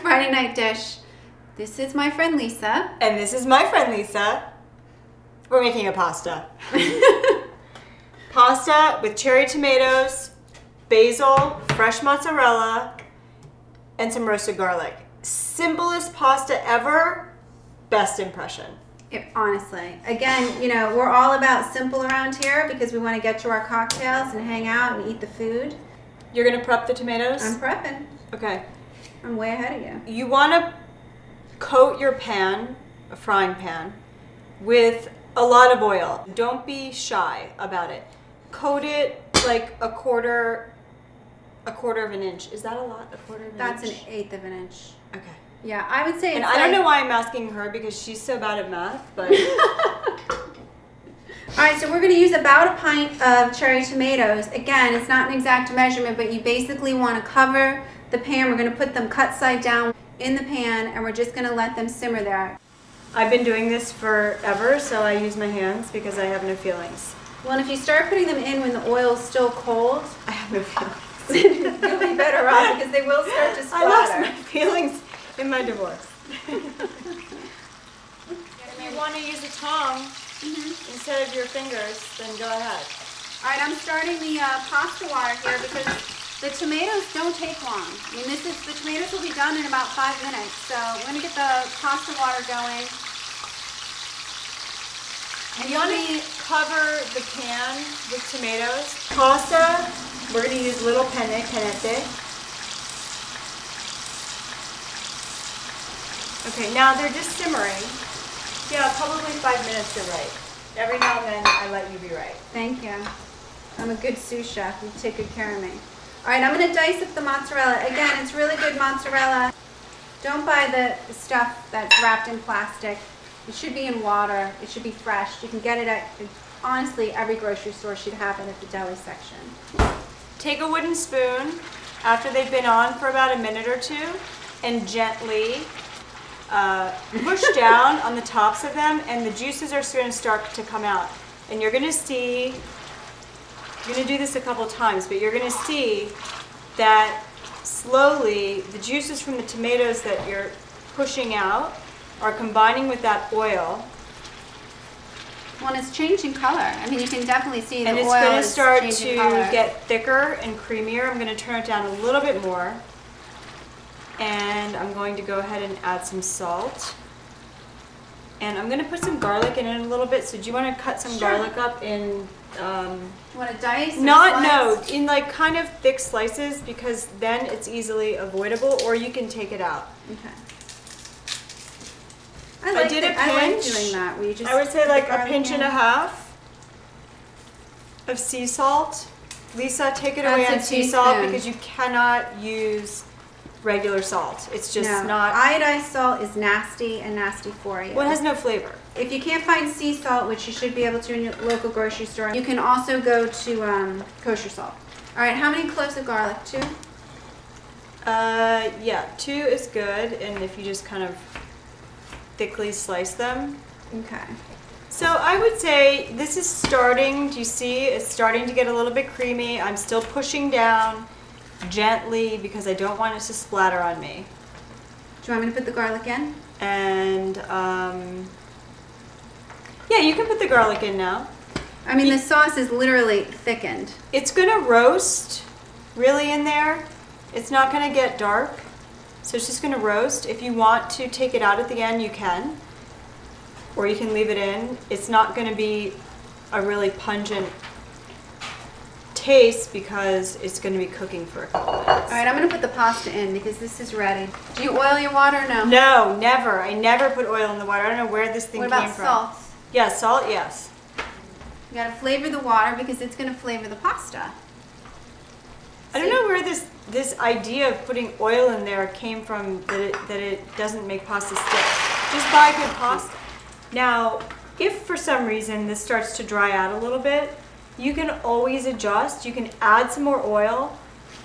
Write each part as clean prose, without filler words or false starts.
Friday night dish. This is my friend Lisa. And this is my friend Lisa. We're making a pasta. Pasta with cherry tomatoes, basil, fresh mozzarella, and some roasted garlic. Simplest pasta ever, best impression. Honestly, again, you know, we're all about simple around here because we want to get to our cocktails and hang out and eat the food. You're gonna prep the tomatoes? I'm prepping. Okay. I'm way ahead of you. You wanna coat your pan, a frying pan, with a lot of oil. Don't be shy about it. Coat it like a quarter of an inch. Is that a lot? A quarter of an inch? That's an eighth of an inch. Okay. Yeah, I would say And it's I don't know why I'm asking her because she's so bad at math, but... All right, so we're going to use about a pint of cherry tomatoes. Again, it's not an exact measurement, but you basically want to cover the pan. We're going to put them cut side down in the pan, and we're just going to let them simmer there. I've been doing this forever, so I use my hands because I have no feelings. Well, and if you start putting them in when the oil's still cold, I have no feelings. you'll be better off because they will start to splatter. I lost my feelings in my divorce. If you want to use a tongue instead of your fingers, then go ahead. All right, I'm starting the pasta water here because the tomatoes don't take long. I mean, the tomatoes will be done in about 5 minutes. So I'm going to get the pasta water going. And you want to cover the pan with tomatoes. Pasta, we're going to use little penne. Okay, now they're just simmering. Yeah, probably 5 minutes, you're right. Every now and then I let you be right. Thank you. I'm a good sous chef. You take good care of me. All right, I'm going to dice up the mozzarella. Again, it's really good mozzarella. Don't buy the stuff that's wrapped in plastic. It should be in water. It should be fresh. You can get it at, honestly, every grocery store should have it at the deli section. Take a wooden spoon after they've been on for about a minute or two and gently push down on the tops of them, and the juices are going to start to come out. And you're going to see, you're going to do this a couple times, but you're going to see that slowly the juices from the tomatoes that you're pushing out are combining with that oil. Well, it's changing color. I mean, you can definitely see the oil is And it's going to start changing to color. get thicker and creamier. I'm going to turn it down a little bit more. And I'm going to go ahead and add some salt. And I'm going to put some garlic in it a little bit. So do you want to cut some garlic up in... you want to dice? No, in like kind of thick slices, because then it's easily avoidable, or you can take it out. Okay. I like doing that. Where you just I would say like a pinch in. and a half of sea salt. Lisa, take it away That's on a sea salt teaspoon. because you cannot use regular salt. It's just not... Iodized salt is nasty and nasty for you. Well, it has no flavor. If you can't find sea salt, which you should be able to in your local grocery store, you can also go to kosher salt. All right, how many cloves of garlic? 2? Yeah, 2 is good, and if you just kind of thickly slice them. Okay. So I would say this is starting, do you see? It's starting to get a little bit creamy. I'm still pushing down gently because I don't want it to splatter on me. Do you want me to put the garlic in? And yeah, you can put the garlic in now. I mean, the sauce is literally thickened. It's gonna roast really in there. It's not gonna get dark, so it's just gonna roast. If you want to take it out at the end, you can, or you can leave it in. It's not gonna be a really pungent taste because it's going to be cooking for a couple minutes. All right, I'm going to put the pasta in because this is ready. Do you oil your water or no? No, never. I never put oil in the water. I don't know where this thing came from. What about salt? Yeah, salt, yes. You got to flavor the water because it's going to flavor the pasta. I don't know where this idea of putting oil in there came from, that it doesn't make pasta stick. Just buy good pasta. Now, if for some reason this starts to dry out a little bit, you can always adjust. You can add some more oil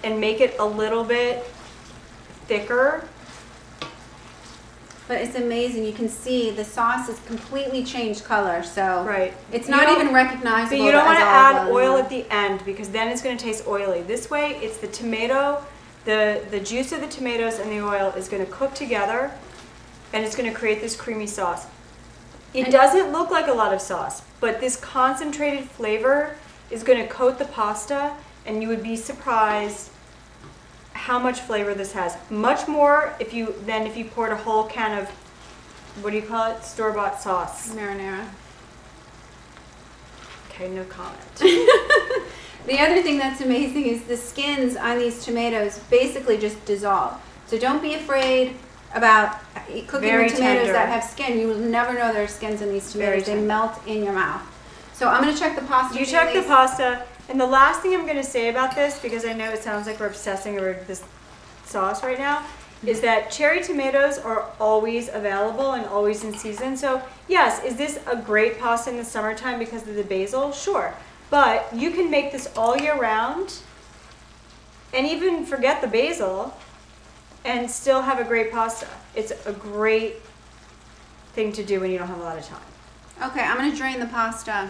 and make it a little bit thicker. But it's amazing. You can see the sauce has completely changed color, so right. It's not even recognizable. But you don't want to add oil at the end because then it's going to taste oily. This way, it's the tomato The juice of the tomatoes and the oil is going to cook together, and it's going to create this creamy sauce. It doesn't look like a lot of sauce, but this concentrated flavor is going to coat the pasta, and you would be surprised how much flavor this has. Much more than if you poured a whole can of, what do you call it? Store-bought sauce. Marinara. Okay, no comment. The other thing that's amazing is the skins on these tomatoes basically just dissolve. So don't be afraid about cooking Very with tomatoes tender. that have skin. You will never know there are skins in these tomatoes. They melt in your mouth. So I'm going to check the pasta. You check the pasta. And the last thing I'm going to say about this, because I know it sounds like we're obsessing over this sauce right now, is that cherry tomatoes are always available and always in season. So yes, is this a great pasta in the summertime because of the basil? Sure. But you can make this all year round and even forget the basil and still have a great pasta. It's a great thing to do when you don't have a lot of time. Okay, I'm going to drain the pasta.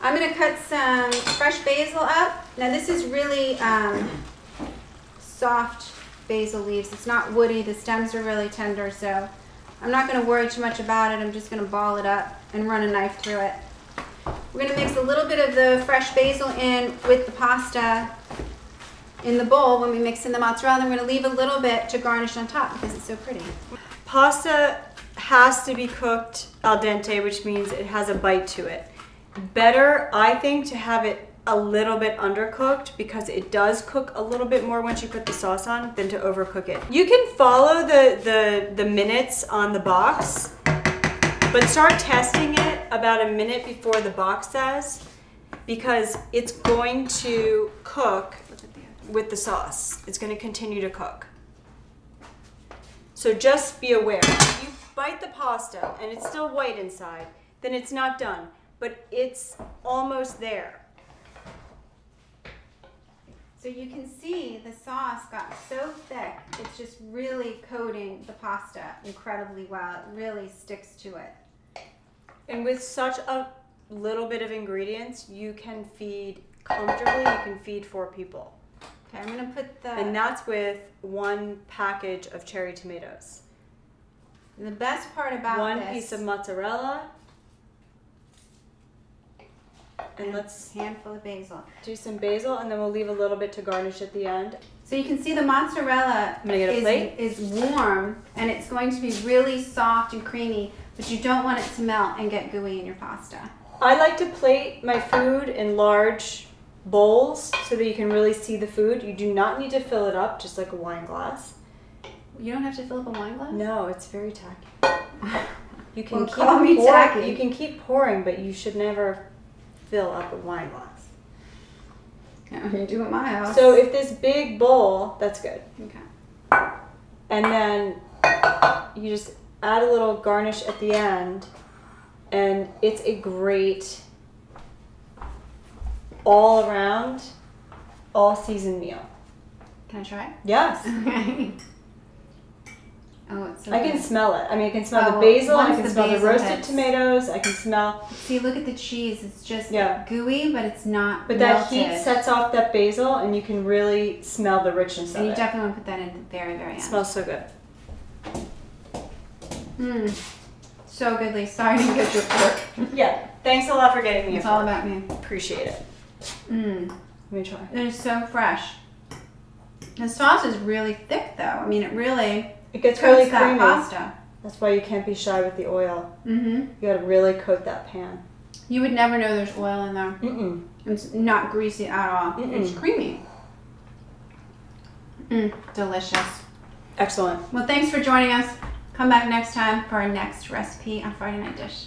I'm going to cut some fresh basil up. Now this is really soft basil leaves. It's not woody. The stems are really tender, so I'm not going to worry too much about it. I'm just going to ball it up and run a knife through it. We're going to mix a little bit of the fresh basil in with the pasta in the bowl when we mix in the mozzarella. And we're going to leave a little bit to garnish on top because it's so pretty. Pasta has to be cooked al dente, which means it has a bite to it. Better, I think, to have it a little bit undercooked because it does cook a little bit more once you put the sauce on than to overcook it. You can follow the minutes on the box, but start testing it about a minute before the box says, because it's going to cook with the sauce. It's going to continue to cook. So just be aware. If you bite the pasta and it's still white inside, then it's not done, but it's almost there. So you can see the sauce got so thick, it's just really coating the pasta incredibly well. It really sticks to it. And with such a little bit of ingredients, you can feed comfortably, you can feed 4 people. Okay, I'm going to put the... And that's with 1 package of cherry tomatoes. The best part about One this... piece of mozzarella. And let's handful of basil. do some basil, and then we'll leave a little bit to garnish at the end. So you can see the mozzarella I'm gonna get a plate. is warm, and it's going to be really soft and creamy, but you don't want it to melt and get gooey in your pasta. I like to plate my food in large bowls so that you can really see the food. You do not need to fill it up, just like a wine glass. You don't have to fill up a wine glass? No, it's very tacky. You can Well, call me tacky. You can keep pouring, but you should never fill up a wine glass. Yeah, you do at my house. So if this big bowl, that's good. Okay. And then you just add a little garnish at the end, and it's a great all around, all season meal. Can I try it? Yes. Okay. Oh, it's so I can good. smell it. I mean, I can smell the Oh, basil, I once can the smell the basil roasted hits. tomatoes, I can smell. See, look at the cheese. It's just Yeah. gooey, but it's not But melted. that heat sets off that basil, and you can really smell the richness of And you it. definitely want to put that in the very, very It end. smells so good. So good, Lee. Sorry I didn't get your fork. Yeah. Thanks a lot for getting me. It's all about me. Appreciate it. Let me try. It is so fresh. The sauce is really thick, though. I mean, it really It gets coats really that creamy. pasta. That's why you can't be shy with the oil. Mm-hmm. You gotta really coat that pan. You would never know there's oil in there. Mm-mm. It's not greasy at all. Mm-mm. It's creamy. Delicious. Excellent. Well, thanks for joining us. Come back next time for our next recipe on Friday Night Dish.